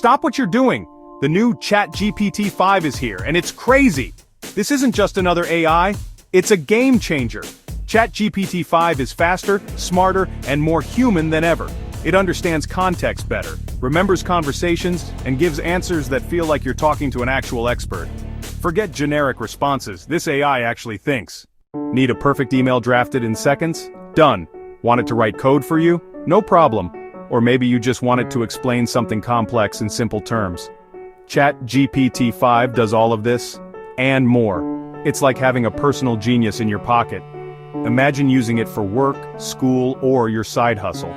stop what you're doing. The new ChatGPT 5 is here, and it's crazy. This isn't just another AI, it's a game changer. ChatGPT 5 is faster, smarter, and more human than ever. It understands context better, remembers conversations, and gives answers that feel like you're talking to an actual expert. Forget generic responses, this AI actually thinks. Need a perfect email drafted in seconds? Done. Want it to write code for you? No problem. Or maybe you just want it to explain something complex in simple terms. ChatGPT 5 does all of this, and more. It's like having a personal genius in your pocket. Imagine using it for work, school, or your side hustle.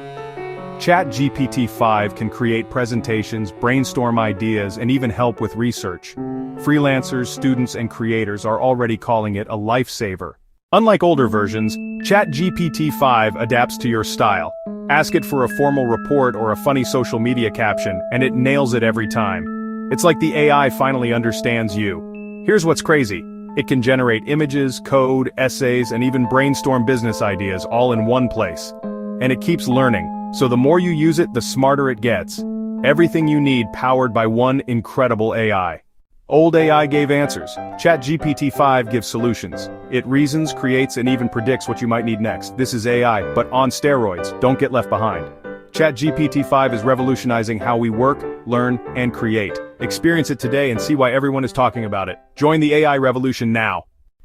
ChatGPT 5 can create presentations, brainstorm ideas, and even help with research. Freelancers, students, and creators are already calling it a lifesaver. Unlike older versions, ChatGPT 5 adapts to your style. Ask it for a formal report or a funny social media caption, and it nails it every time. It's like the AI finally understands you. Here's what's crazy. It can generate images, code, essays, and even brainstorm business ideas all in one place. And it keeps learning, so the more you use it, the smarter it gets. Everything you need powered by one incredible AI. Old AI gave answers. ChatGPT 5 gives solutions. It reasons, creates, and even predicts what you might need next. This is AI, but on steroids. Don't get left behind. ChatGPT 5 is revolutionizing how we work, learn, and create. Experience it today and see why everyone is talking about it. Join the AI revolution now.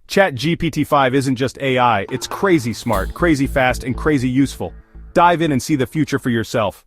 ChatGPT 5 isn't just AI, it's crazy smart, crazy fast, and crazy useful. Dive in and see the future for yourself.